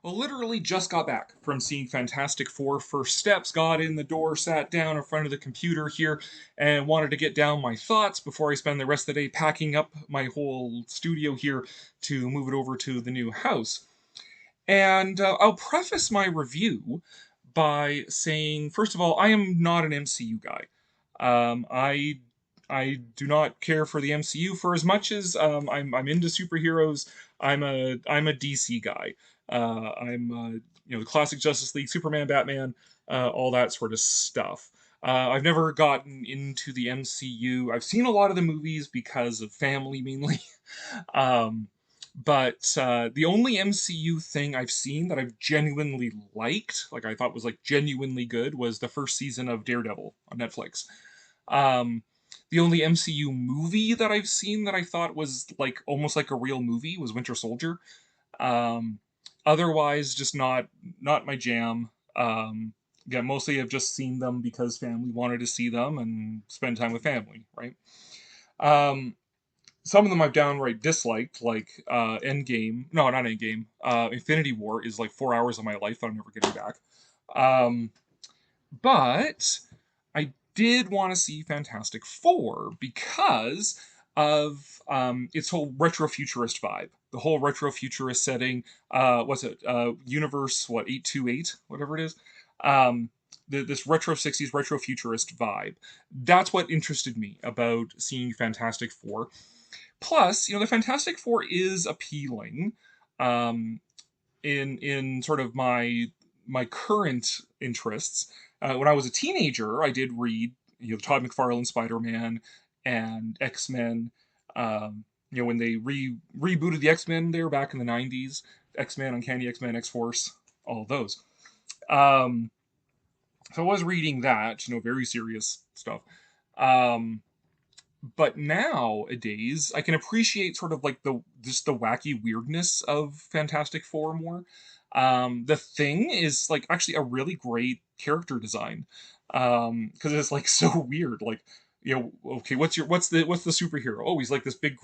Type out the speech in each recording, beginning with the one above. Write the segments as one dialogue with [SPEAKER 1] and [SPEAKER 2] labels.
[SPEAKER 1] Literally just got back from seeing Fantastic Four First Steps, got in the door, sat down in front of the computer here, and wanted to get down my thoughts before I spend the rest of the day packing up my whole studio here to move it over to the new house. And I'll preface my review by saying, first of all, I am not an MCU guy. I do not care for the MCU for as much as I'm into superheroes. I'm a DC guy. I'm the classic Justice League, Superman, Batman, all that sort of stuff. I've never gotten into the MCU. I've seen a lot of the movies because of family mainly. um, but the only MCU thing I've seen that I've genuinely liked, like I thought was like genuinely good, was the first season of Daredevil on Netflix. Um, the only MCU movie that I've seen that I thought was like almost like a real movie was Winter Soldier. Um, Otherwise, just not my jam. Yeah, mostly I've just seen them because family wanted to see them and spend time with family, right? Um, some of them I've downright disliked, like Endgame. No, not Endgame. Infinity War is like 4 hours of my life that I'm never getting back. Um, but I did want to see Fantastic Four because of its whole retro-futurist vibe. The whole retro-futurist setting. What's it? Universe, what, 828? Whatever it is. This retro 60s retro futurist vibe. That's what interested me about seeing Fantastic Four. Plus, the Fantastic Four is appealing um, in sort of my current interests. When I was a teenager, I did read Todd McFarlane Spider Man and X Men. When they rebooted the X Men there back in the '90s, X Men, Uncanny X Men, X Force, all of those. Um, so I was reading that, very serious stuff. Um, but nowadays I can appreciate sort of like the just the wacky weirdness of Fantastic Four more. The Thing is like actually a really great character design because it's like so weird. Like okay, what's the superhero? Oh, he's like this big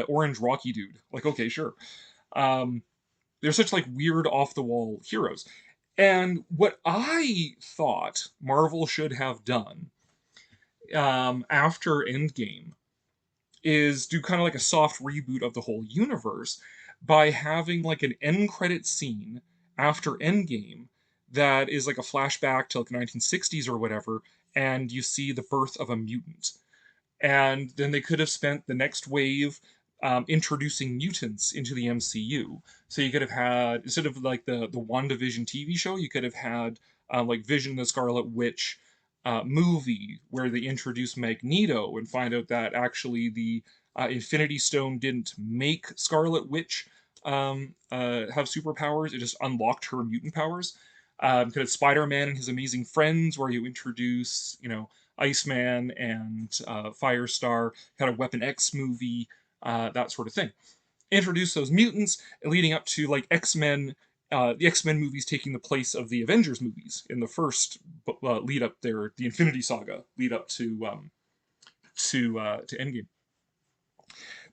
[SPEAKER 1] orange rocky dude. Like okay, sure. Um, they're such like weird off the wall heroes. And what I thought Marvel should have done after Endgame is do kind of like a soft reboot of the whole universe by having like an end credit scene after Endgame that is like a flashback to like the 1960s or whatever, and you see the birth of a mutant. And then they could have spent the next wave introducing mutants into the MCU. So you could have had, instead of like the WandaVision TV show, you could have had like Vision the Scarlet Witch movie where they introduce Magneto and find out that actually the Infinity Stone didn't make Scarlet Witch have superpowers, it just unlocked her mutant powers. Could have Spider Man and his amazing friends, where you introduce, Iceman and Firestar, kind of Weapon X movie, that sort of thing. Introduce those mutants, leading up to like X-Men, the X-Men movies taking the place of the Avengers movies in the first lead up there, the Infinity Saga lead up to Endgame.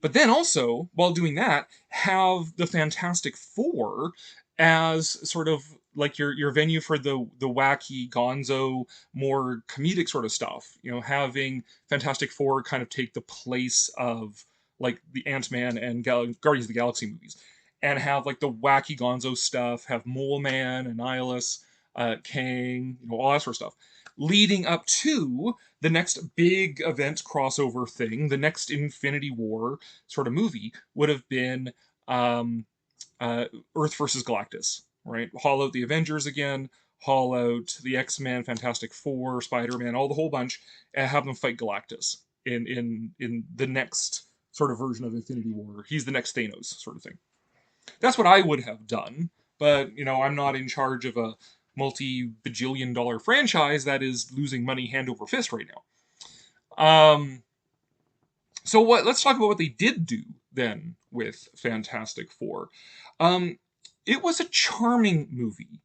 [SPEAKER 1] But then also, while doing that, have the Fantastic Four as sort of like your venue for the wacky gonzo more comedic sort of stuff, having Fantastic Four kind of take the place of like the Ant-Man and Guardians of the Galaxy movies, and have like the wacky gonzo stuff, have Mole Man, Annihilus, Kang, all that sort of stuff, leading up to the next big event crossover thing, the next Infinity War sort of movie would have been um, uh, Earth versus Galactus, right? Haul out the Avengers again, haul out the X Men, Fantastic Four, Spider Man, all the whole bunch, and have them fight Galactus in the next sort of version of Infinity War. He's the next Thanos, sort of thing. That's what I would have done, but I'm not in charge of a multi-bajillion-dollar franchise that is losing money hand over fist right now. So what? Let's talk about what they did do then with Fantastic Four. Um, it was a charming movie.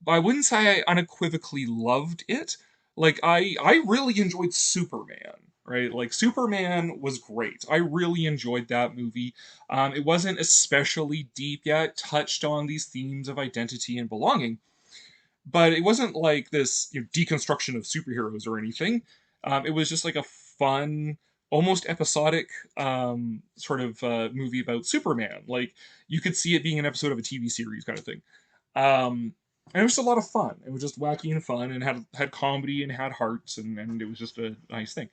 [SPEAKER 1] I wouldn't say I unequivocally loved it. Like I really enjoyed Superman, right? Like Superman was great. I really enjoyed that movie. It wasn't especially deep yet, touched on these themes of identity and belonging, but it wasn't like this deconstruction of superheroes or anything. It was just like a fun, almost episodic sort of movie about Superman. Like you could see it being an episode of a TV series kind of thing. And it was just a lot of fun. It was just wacky and fun, and had comedy and had hearts, and it was just a nice thing.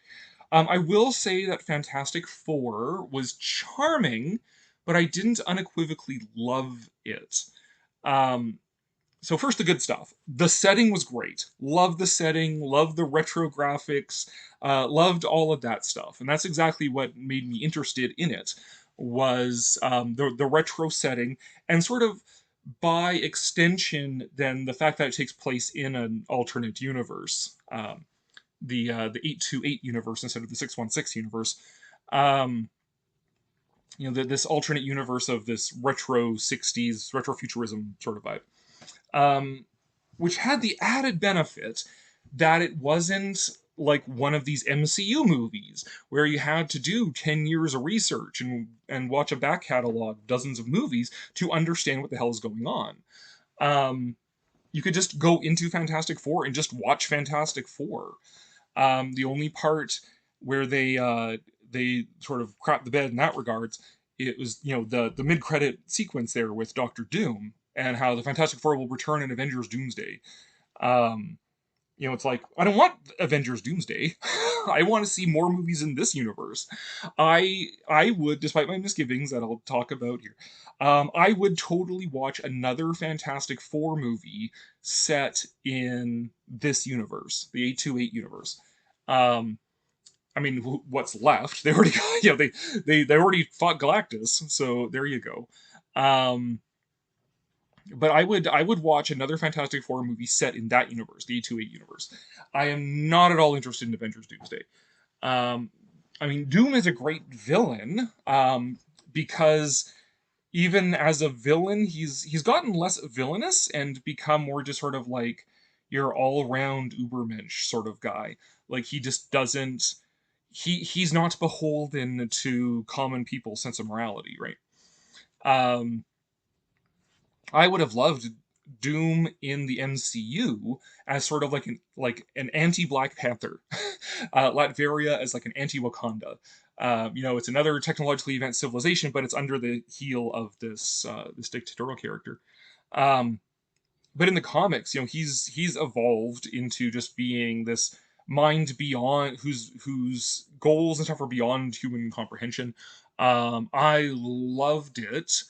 [SPEAKER 1] I will say that Fantastic Four was charming, but I didn't unequivocally love it. Um, so first, the good stuff. The setting was great. Loved the setting. Loved the retro graphics. Loved all of that stuff, and that's exactly what made me interested in it. Was the retro setting and sort of by extension, then the fact that it takes place in an alternate universe, the 828 universe instead of the 616 universe. Um, this alternate universe of this retro 60s retro futurism sort of vibe. Um, which had the added benefit that it wasn't like one of these MCU movies where you had to do 10 years of research and watch a back catalog, dozens of movies to understand what the hell is going on. Um, you could just go into Fantastic Four and just watch Fantastic Four. The only part where they sort of crap the bed in that regards, it was the mid credit sequence there with Doctor Doom and how the Fantastic Four will return in Avengers Doomsday. Um, it's like I don't want Avengers Doomsday. I want to see more movies in this universe. I would, despite my misgivings that I'll talk about here, I would totally watch another Fantastic Four movie set in this universe, the 828 universe. Um, I mean, what's left? They already, they already fought Galactus, so there you go. Um, but I would watch another Fantastic Four movie set in that universe, the 828 universe. I am not at all interested in Avengers Doomsday. Um, I mean, Doom is a great villain because even as a villain, he's gotten less villainous and become more just sort of like your all around Ubermensch sort of guy. Like he just doesn't he's not beholden to common people's sense of morality, right? Um, I would have loved Doom in the MCU as sort of like an anti Black Panther, Latveria as like an anti Wakanda. It's another technologically advanced civilization, but it's under the heel of this dictatorial character. Um, but in the comics, he's evolved into just being this mind beyond whose goals and stuff are beyond human comprehension. I loved it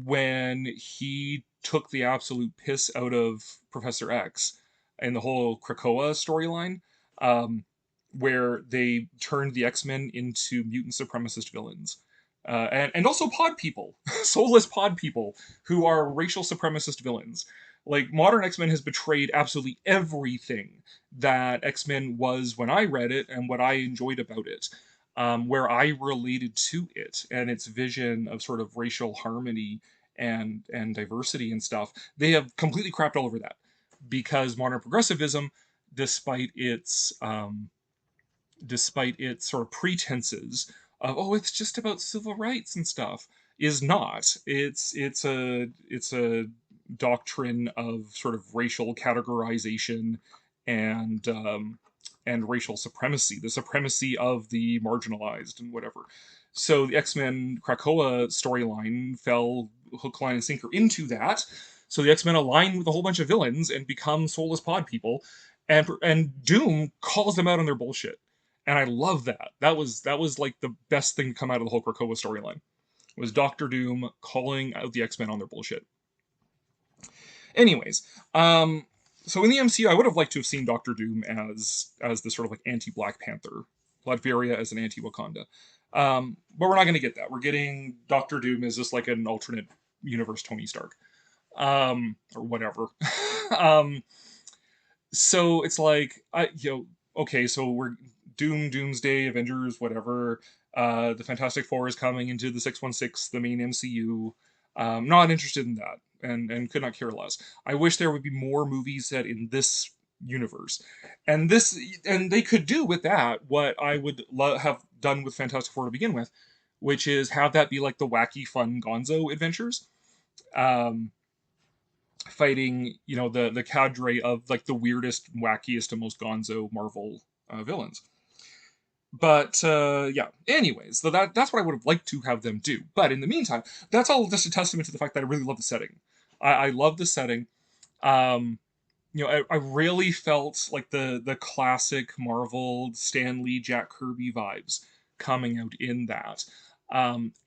[SPEAKER 1] when he took the absolute piss out of Professor X and the whole Krakoa storyline, um, where they turned the X-Men into mutant supremacist villains. And also pod people, soulless pod people who are racial supremacist villains. Like modern X-Men has betrayed absolutely everything that X-Men was when I read it and what I enjoyed about it. Where I related to it and its vision of sort of racial harmony and diversity and stuff, they have completely crapped all over that because modern progressivism, despite its sort of pretenses of it's just about civil rights and stuff, is not. It's a doctrine of sort of racial categorization and and racial supremacy, the supremacy of the marginalized and whatever. So the X-Men Krakoa storyline fell hook, line, and sinker into that. So the X-Men align with a whole bunch of villains and become soulless pod people, and Doom calls them out on their bullshit. And I love that. That was like the best thing to come out of the whole Krakoa storyline. Was Doctor Doom calling out the X-Men on their bullshit. Anyways, so in the MCU, I would have liked to have seen Doctor Doom as the sort of like anti-Black Panther, Latveria as an anti-Wakanda. But we're not going to get that. We're getting Doctor Doom as just like an alternate universe Tony Stark, or whatever. um, so it's like okay, so we're Doomsday, Avengers, whatever. The Fantastic Four is coming into the 616, the main MCU. Not interested in that, and could not care less. I wish there would be more movies set in this universe. And they could do with that what I would have done with Fantastic Four to begin with, which is have that be like the wacky, fun Gonzo adventures, um, fighting the cadre of like the weirdest, wackiest, and most Gonzo Marvel villains. But yeah. Anyways, so that's what I would have liked to have them do. But in the meantime, that's all just a testament to the fact that I really love the setting. I love the setting. Um, I really felt like the classic Marvel Stan Lee, Jack Kirby vibes coming out in that.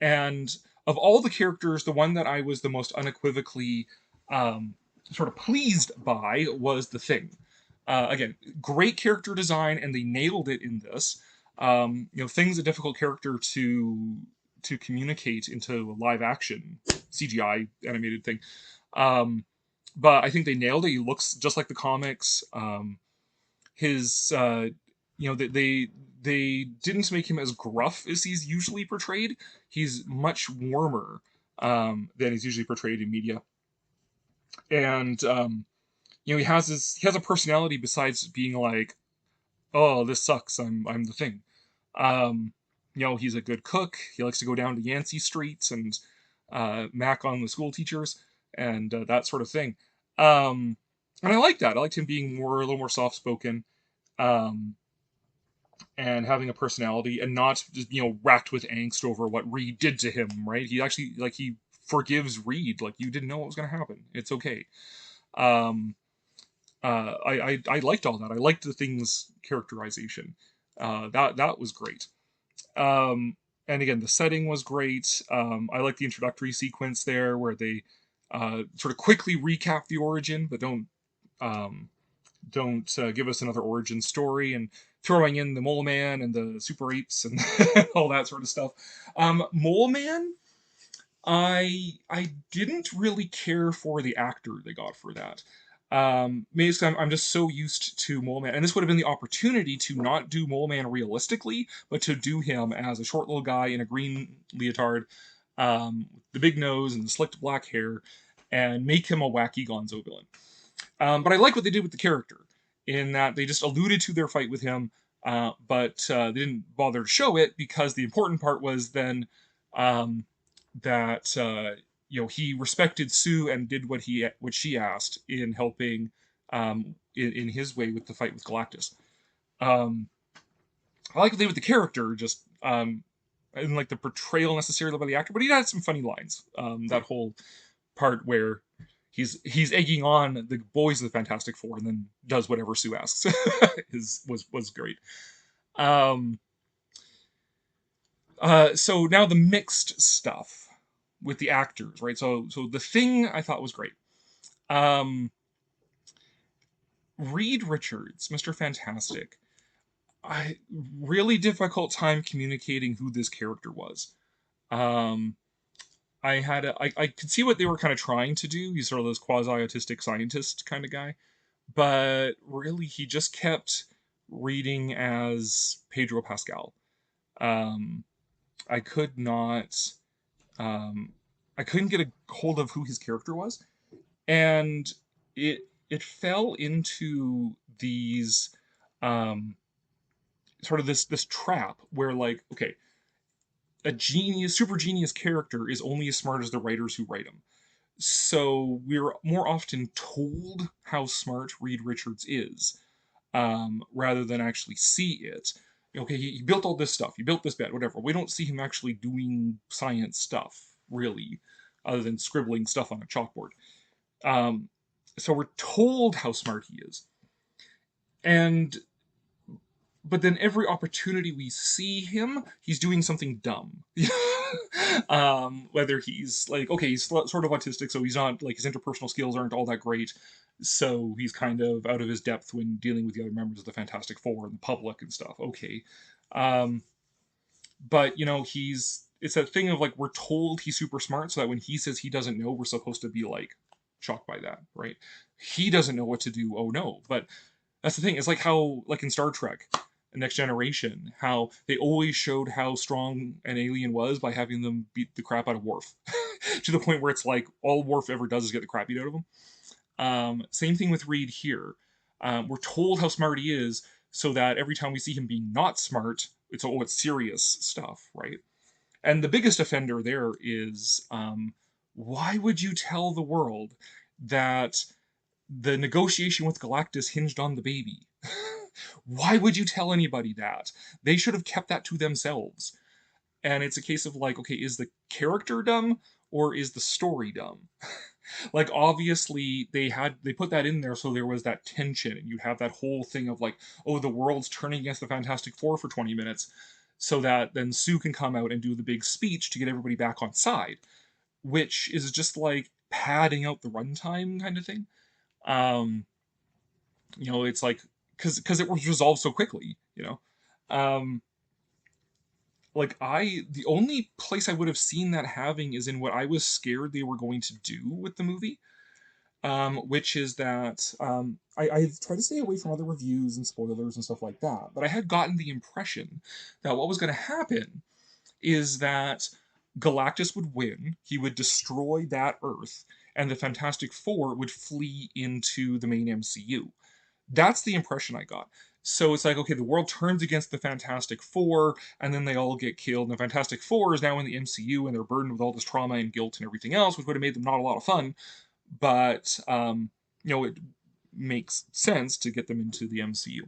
[SPEAKER 1] And of all the characters, the one that I was the most unequivocally um, sort of pleased by was the Thing. Again, great character design, and they nailed it in this. Thing's a difficult character to communicate into a live action CGI animated thing. Um, but I think they nailed it. He looks just like the comics. His, they didn't make him as gruff as he's usually portrayed. He's much warmer than he's usually portrayed in media, and he has a personality besides being like, oh, this sucks. I'm the Thing. Um, he's a good cook. He likes to go down to Yancey Street and mac on the school teachers and that sort of thing. And I like that. I liked him being a little more soft spoken, um, and having a personality, and not just racked with angst over what Reed did to him. Right? He actually he forgives Reed. Like, you didn't know what was going to happen. It's okay. Um, I liked all that. I liked the Thing's characterization. That was great. Um, and again, the setting was great. I like the introductory sequence there where they sort of quickly recap the origin, but um, don't give us another origin story, and throwing in the Mole Man and the Super Apes and all that sort of stuff. Mole Man, I didn't really care for the actor they got for that. Maybe it's 'cause I'm just so used to Mole Man, and this would have been the opportunity to not do Mole Man realistically, but to do him as a short little guy in a green leotard, the big nose and the slicked black hair, and make him a wacky Gonzo villain. But I like what they did with the character, in that they just alluded to their fight with him, but they didn't bother to show it, because the important part was then um, that he respected Sue and did what she asked in helping in his way with the fight with Galactus. Um, I like what they did with the character, just I didn't like the portrayal necessarily by the actor, but he had some funny lines. That whole part where he's egging on the boys of the Fantastic Four and then does whatever Sue asks was great. Um, so now the mixed stuff with the actors, right? So the Thing I thought was great. Um, Reed Richards, Mr. Fantastic. I really difficult time communicating who this character was. Um, I could see what they were kind of trying to do. He's sort of this quasi autistic scientist kind of guy, but really he just kept reading as Pedro Pascal. Um, I could not, um, I couldn't get a hold of who his character was, and it fell into these um, sort of this trap where, like, okay, a genius, super genius character is only as smart as the writers who write him. So we're more often told how smart Reed Richards is, rather than actually see it. Okay, he built all this stuff. He built this bed, whatever. We don't see him actually doing science stuff, really, other than scribbling stuff on a chalkboard. Um, so we're told how smart he is, and but then every opportunity we see him, he's doing something dumb. Whether he's like, okay, he's sort of autistic, so he's not like, his interpersonal skills aren't all that great, so he's kind of out of his depth when dealing with the other members of the Fantastic Four and the public and stuff. Okay, um, but he's it's that thing of like, we're told he's super smart, so that when he says he doesn't know, we're supposed to be like shocked by that, right? He doesn't know what to do. Oh no, but that's the thing. It's like how, like in Star Trek, Next Generation, how they always showed how strong an alien was by having them beat the crap out of Worf, to the point where it's like all Worf ever does is get the crap beat out of him. Same thing with Reed here. We're told how smart he is, so that every time we see him being not smart, it's serious stuff, right? And the biggest offender there is, why would you tell the world that the negotiation with Galactus hinged on the baby? Why would you tell anybody that? They should have kept that to themselves. And it's a case of like, okay, is the character dumb or is the story dumb? Like obviously they put that in there so there was that tension, and you have that whole thing of like, oh, the world's turning against the Fantastic Four for 20 minutes, so that then Sue can come out and do the big speech to get everybody back on side, which is just like padding out the runtime kind of thing. Um, it's like, because it was resolved so quickly, Um, like the only place I would have seen that having is in what I was scared they were going to do with the movie, which is that I tried to stay away from other reviews and spoilers and stuff like that, but I had gotten the impression that what was going to happen is that Galactus would win, he would destroy that Earth, and the Fantastic Four would flee into the main MCU. That's the impression I got. So it's like, okay, the world turns against the Fantastic Four, and then they all get killed. And the Fantastic Four is now in the MCU, and they're burdened with all this trauma and guilt and everything else, which would have made them not a lot of fun. But it makes sense to get them into the MCU.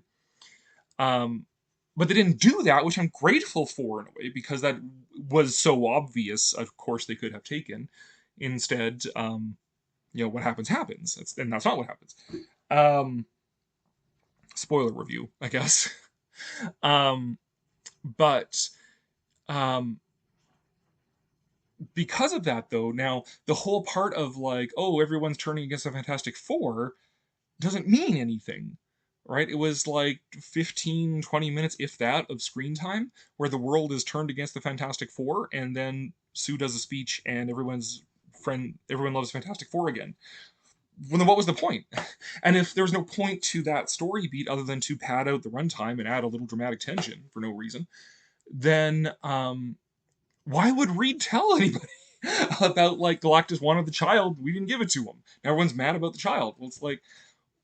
[SPEAKER 1] But they didn't do that, which I'm grateful for in a way, because that was so obvious. Of course, they could have taken. Instead, what happens happens, and that's not what happens. Um, Spoiler review, I guess. um, but um, because of that, though, now the whole part of like, oh, everyone's turning against the Fantastic Four doesn't mean anything, right? It was like 15, 20 minutes, if that, of screen time where the world is turned against the Fantastic Four, and then Sue does a speech, and everyone loves Fantastic Four again. Well, then what was the point? And if there's no point to that story beat other than to pad out the runtime and add a little dramatic tension for no reason, then why would Reed tell anybody about like Galactus wanted the child? We didn't give it to him. Everyone's mad about the child. Well, it's like,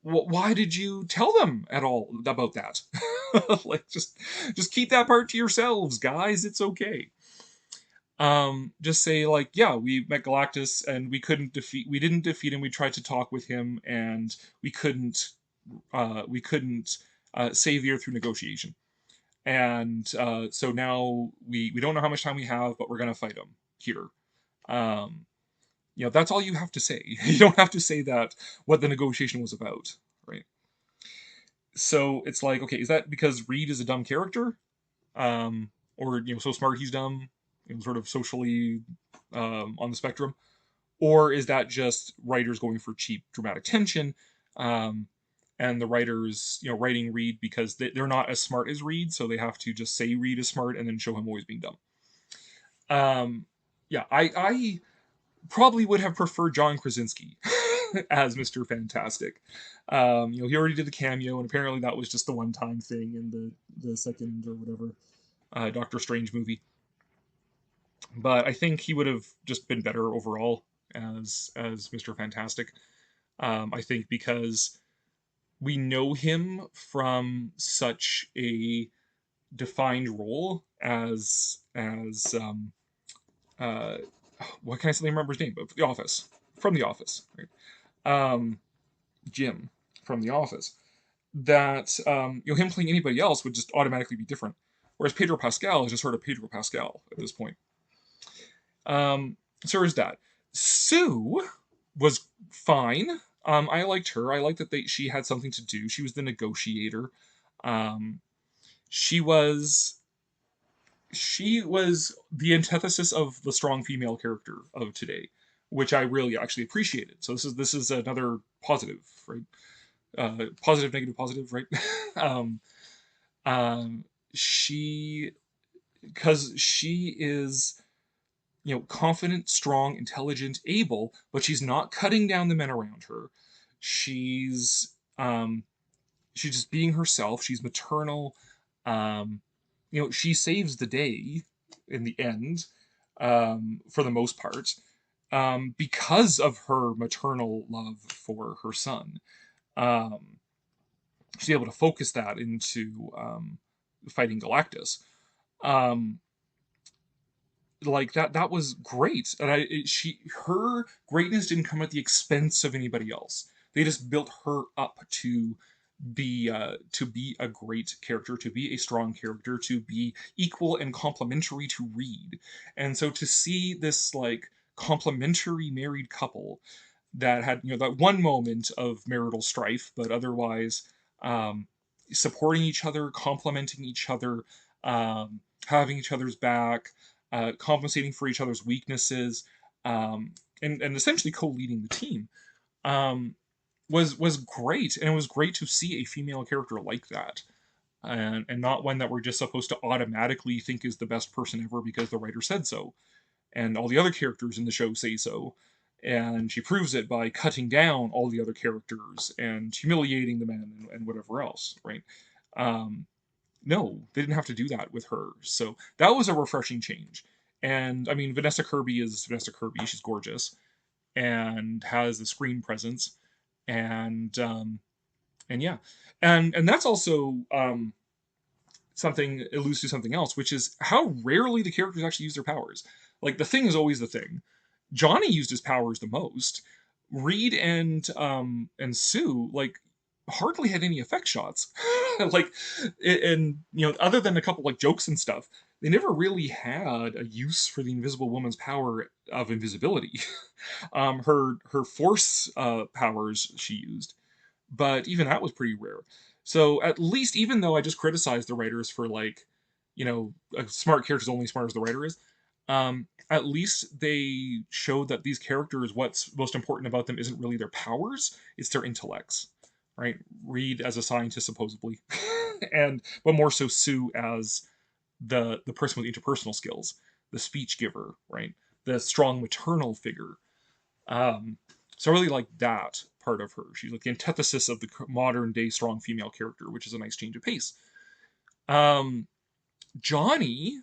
[SPEAKER 1] why did you tell them at all about that? Like, just keep that part to yourselves, guys. It's okay. Just say like, yeah, we met Galactus and we didn't defeat him. We tried to talk with him and we couldn't save the Earth through negotiation. And so now we don't know how much time we have, but we're gonna fight him here. Um, that's all you have to say. You don't have to say that what the negotiation was about, right? So it's like, okay, is that because Reed is a dumb character, or so smart he's dumb, sort of socially on the spectrum, or is that just writers going for cheap dramatic tension, um, and the writers writing Reed because they're not as smart as Reed, so they have to just say Reed is smart and then show him always being dumb. Yeah, I probably would have preferred John Krasinski as Mr. Fantastic. He already did the cameo, and apparently that was just the one-time thing in the second or whatever Doctor Strange movie. But I think he would have just been better overall as Mr. Fantastic. I think because we know him from such a defined role as uh, what can I suddenly remember his name? But The Office, from The Office, right? Jim from The Office. That him playing anybody else would just automatically be different. Whereas Pedro Pascal is just sort of Pedro Pascal at this point. So there's that. Sue was fine. I liked her. I liked that she had something to do. She was the negotiator. Um, she was she was the antithesis of the strong female character of today, which I really actually appreciated. So this is another positive, right? Positive, negative, positive, right? um, um, she because she is confident, strong, intelligent, able, but she's not cutting down the men around her. She's um, she's just being herself. She's maternal. Um, she saves the day in the end, for the most part, because of her maternal love for her son. Um, she's able to focus that into fighting Galactus. Um, like that was great, and she her greatness didn't come at the expense of anybody else. They just built her up to be a great character, to be a strong character, to be equal and complementary to Reed. And so to see this like complementary married couple that had, that one moment of marital strife, but otherwise um, supporting each other, complementing each other, having each other's back, compensating for each other's weaknesses, and essentially co-leading the team. Um, was great, and it was great to see a female character like that, and not one that we're just supposed to automatically think is the best person ever because the writer said so, and all the other characters in the show say so, and she proves it by cutting down all the other characters and humiliating the men and whatever else, right? Um, no, they didn't have to do that with her, so that was a refreshing change. And I mean, Vanessa Kirby is Vanessa Kirby; she's gorgeous and has the screen presence, and yeah, and that's also something alludes to something else, which is how rarely the characters actually use their powers. Like the Thing is always the Thing. Johnny used his powers the most. Reed and Sue like hardly had any effect shots. Like, and other than a couple like jokes and stuff, they never really had a use for the Invisible Woman's power of invisibility. Her force powers she used, but even that was pretty rare. So at least, even though I just criticized the writers for like, a smart character's only as smart as the writer is, at least they showed that these characters, what's most important about them isn't really their powers, it's their intellects, right? Reed as a scientist supposedly, and but more so Sue as the person with interpersonal skills, the speech giver, right? The strong maternal figure. Um, so I really like that part of her. She's like the antithesis of the modern day strong female character, which is a nice change of pace. Um, Johnny,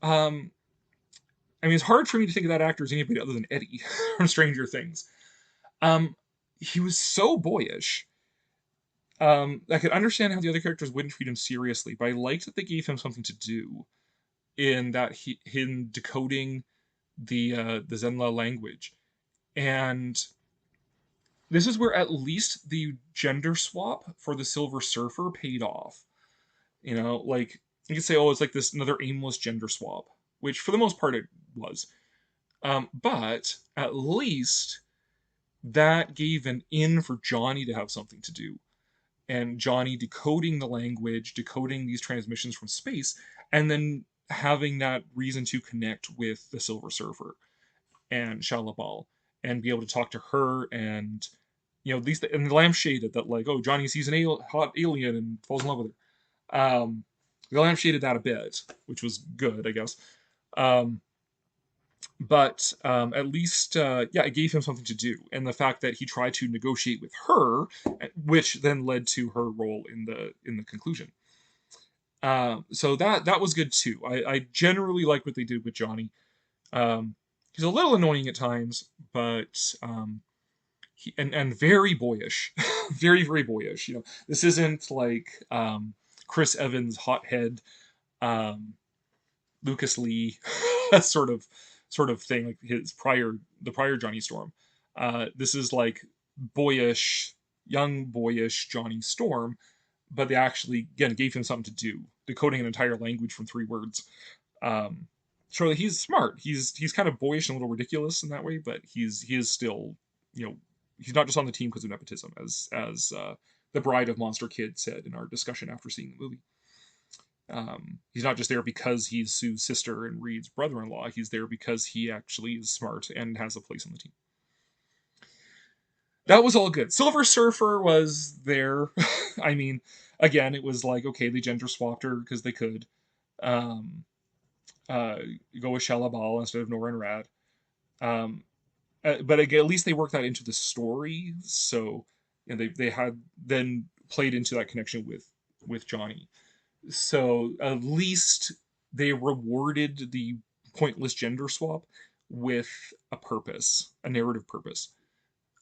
[SPEAKER 1] um, I mean, it's hard for me to think of that actor as anybody other than Eddie from Stranger Things. Um, he was so boyish. I could understand how the other characters wouldn't treat him seriously, but I liked that they gave him something to do in that him decoding the Zenla language. And this is where at least the gender swap for the Silver Surfer paid off. Like you could say, oh, it's like this another aimless gender swap, which for the most part it was. But at least that gave an in for Johnny to have something to do. And Johnny decoding the language, decoding these transmissions from space, and then having that reason to connect with the Silver Surfer and Shalabal and be able to talk to her and these and the lampshaded that like, oh, Johnny sees an hot alien and falls in love with her. The lampshaded that a bit, which was good, I guess. Um, but at least yeah, it gave him something to do, and the fact that he tried to negotiate with her, which then led to her role in the conclusion. So that was good too. I generally like what they did with Johnny. He's a little annoying at times, but and very boyish, very very boyish. This isn't like Chris Evans hothead, um, Lucas Lee sort of thing like the prior Johnny Storm. This is like boyish, young boyish Johnny Storm, but they actually again gave him something to do, decoding an entire language from 3 words. Um, so he's smart. He's kind of boyish and a little ridiculous in that way, but he is still, he's not just on the team because of nepotism, as the Bride of Monster Kid said in our discussion after seeing the movie. He's not just there because he's Sue's sister and Reed's brother-in-law. He's there because he actually is smart and has a place on the team. That was all good. Silver Surfer was there. I mean, again, it was like, okay, they gender swapped her because they could. Um, uh, go with Shalabal instead of Nora and Rad. Um, but again, at least they worked that into the story, so they had then played into that connection with Johnny. So at least they rewarded the pointless gender swap with a purpose, a narrative purpose.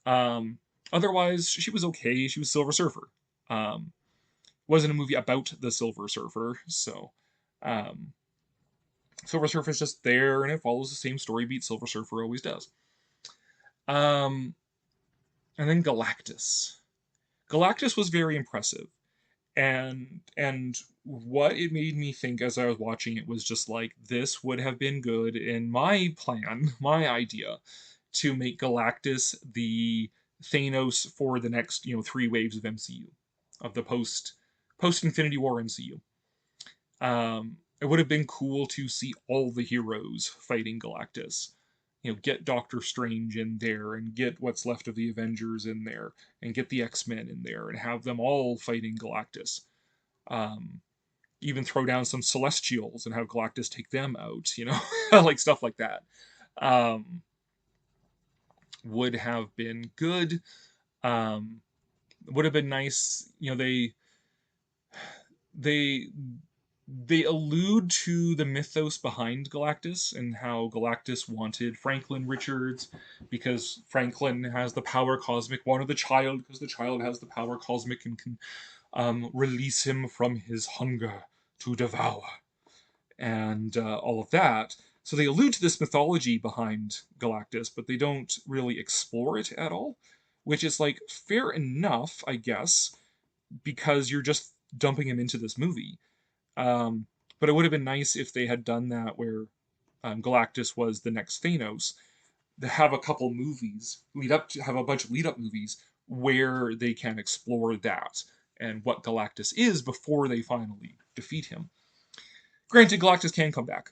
[SPEAKER 1] Um, Otherwise, she was okay. She was Silver Surfer. Wasn't a movie about the Silver Surfer, so um, Silver Surfer is just there, and it follows the same story beat Silver Surfer always does. Um, and then Galactus. Galactus was very impressive, and what it made me think as I was watching it was just like this would have been good in my plan, my idea, to make Galactus the Thanos for the next 3 waves of MCU, of the post Infinity War MCU. It would have been cool to see all the heroes fighting Galactus. Get Doctor Strange in there, and get what's left of the Avengers in there, and get the X-Men in there, and have them all fighting Galactus. Um, Even throw down some Celestials and have Galactus take them out, like stuff like that. Um, would have been good. Um, would have been nice. They they allude to the mythos behind Galactus and how Galactus wanted Franklin Richards because Franklin has the power cosmic, wanted the child because the child has the power cosmic and can release him from his hunger to devour, and all of that. So they allude to this mythology behind Galactus, but they don't really explore it at all, which is like fair enough, I guess, because you're just dumping him into this movie. Um, but it would have been nice if they had done that where Galactus was the next Thanos, to have a couple movies lead up to have a bunch of lead up movies where they can explore that and what Galactus is before they finally defeat him. Granted, Galactus can come back.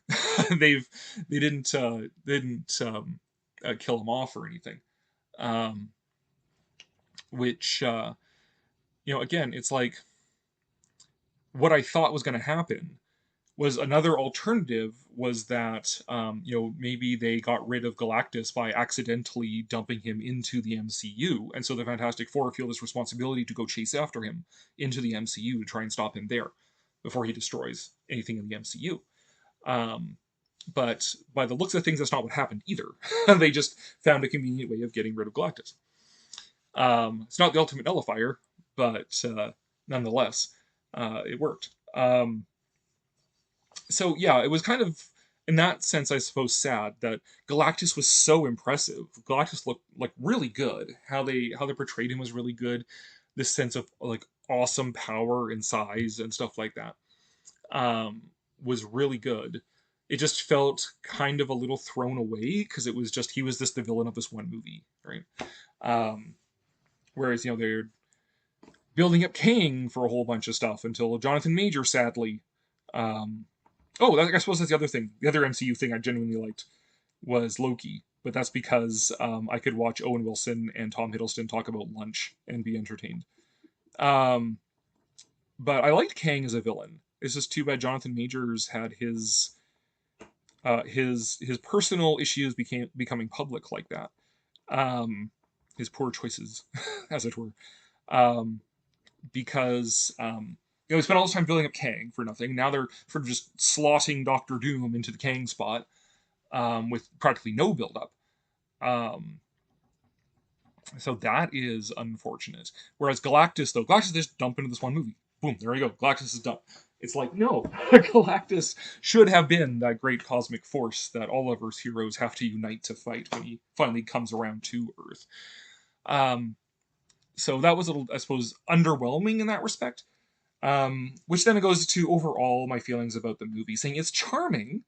[SPEAKER 1] They didn't kill him off or anything, um, which again, it's like what I thought was going to happen was another alternative was that maybe they got rid of Galactus by accidentally dumping him into the MCU, and so the Fantastic Four feel this responsibility to go chase after him into the MCU to try and stop him there before he destroys anything in the MCU. Um, but by the looks of things, that's not what happened either. They just found a convenient way of getting rid of Galactus. It's not the ultimate nullifier, but nonetheless, it worked. So yeah, it was kind of in that sense, I suppose, sad that Galactus was so impressive. Galactus looked like really good. How they portrayed him was really good. This sense of like awesome power and size and stuff like that was really good. It just felt kind of a little thrown away because it was just he was just the villain of this one movie, right? Um, Whereas they're building up Kang for a whole bunch of stuff until Jonathan Major sadly. Um, I suppose that's the other thing. The other MCU thing I genuinely liked was Loki, but that's because I could watch Owen Wilson and Tom Hiddleston talk about lunch and be entertained. Um, but I liked Kang as a villain. It's just too bad Jonathan Majors had his personal issues becoming public like that. His poor choices, as it were. Um, because we spent all this time building up Kang for nothing. Now they're sort of just slotting Doctor Doom into the Kang spot with practically no build up. Um, so that is unfortunate. Whereas Galactus, though, Galactus just dump into this one movie. Boom, there you go. Galactus is done. It's like, no, Galactus should have been that great cosmic force that all of Earth's heroes have to unite to fight when he finally comes around to Earth. So that was a little, I suppose, underwhelming in that respect. Which then goes to overall my feelings about the movie, saying it's charming.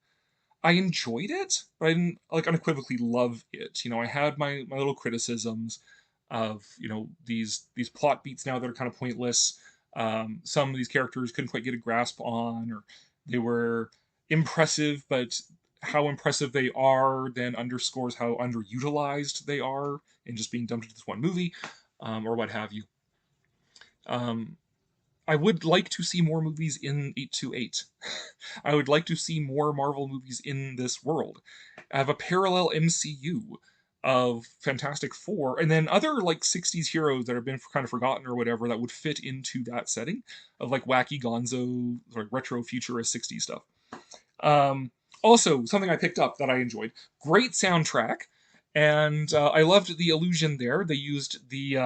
[SPEAKER 1] I enjoyed it, but I didn't like unequivocally love it. I had my little criticisms of these plot beats now that are kind of pointless. Some of these characters couldn't quite get a grasp on, or they were impressive, but how impressive they are then underscores how underutilized they are in just being dumped into this one movie, or what have you. I would like to see more movies in 828. I would like to see more Marvel movies in this world. I have a parallel MCU of Fantastic Four, and then other like 60s heroes that have been kind of forgotten or whatever that would fit into that setting of like wacky gonzo, like retro-futurist 60s stuff. Also, something I picked up that I enjoyed. Great soundtrack, and I loved the illusion there. They used the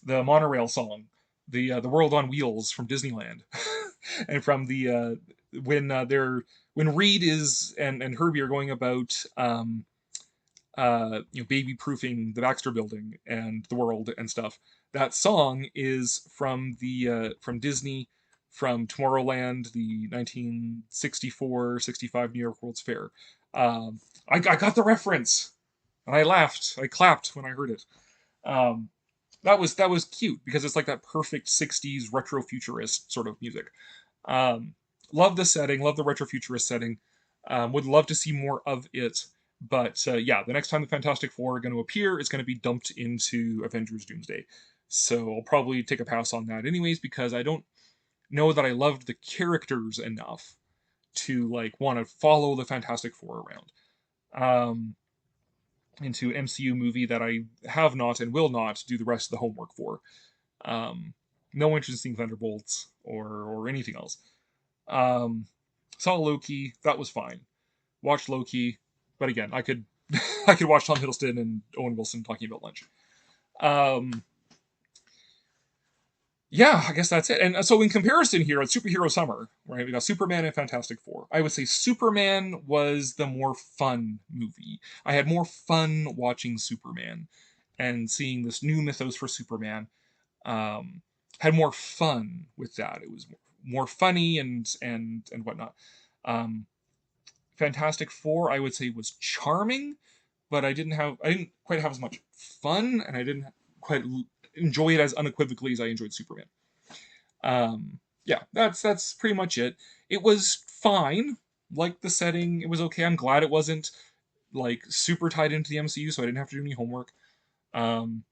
[SPEAKER 1] monorail song the World on Wheels from Disneyland, and from the they're when Reed is and Herbie are going about baby proofing the Baxter Building and the world and stuff. That song is from Disney, from Tomorrowland, the 1964-65 New York World's Fair. I got the reference, and I laughed, I clapped when I heard it. Um, that was cute because it's like that perfect 60s retro futurist sort of music. Um, love the setting, love the retro futurist setting. Would love to see more of it. But yeah, the next time the Fantastic Four are going to appear, it's going to be dumped into Avengers Doomsday. So I'll probably take a pass on that anyways, because I don't know that I loved the characters enough to like want to follow the Fantastic Four around. Into an MCU movie that I have not and will not do the rest of the homework for. Um, no interest in seeing Thunderbolts or anything else. Um, saw Loki, that was fine. Watched Loki, but again, I could I could watch Tom Hiddleston and Owen Wilson talking about lunch. Um, yeah, I guess that's it. And so in comparison here, at Superhero Summer, right, we got Superman and Fantastic Four. I would say Superman was the more fun movie. I had more fun watching Superman and seeing this new mythos for Superman. Um, had more fun with that. It was more funny and whatnot. Um, Fantastic Four, I would say, was charming, but I didn't quite have as much fun, and I didn't quite enjoy it as unequivocally as I enjoyed Superman. Yeah, that's pretty much it. It was fine, like the setting, it was okay. I'm glad it wasn't like super tied into the MCU, so I didn't have to do any homework. Um,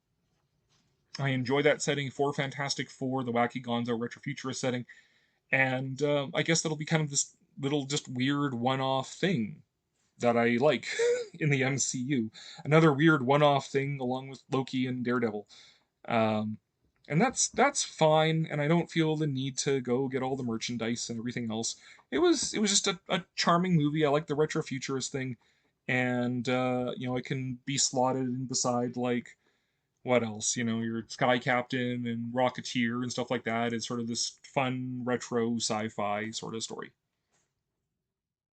[SPEAKER 1] I enjoy that setting for Fantastic Four, the wacky Gonzo retrofuturist setting, and I guess that'll be kind of this little just weird one-off thing that I like in the MCU. Another weird one-off thing along with Loki and Daredevil. Um, and that's fine, and I don't feel the need to go get all the merchandise and everything else. It was just a charming movie. I like the retrofuturist thing, and it can be slotted in beside like what else? Your Sky Captain and Rocketeer and stuff like that. It's sort of this fun retro sci-fi sort of story.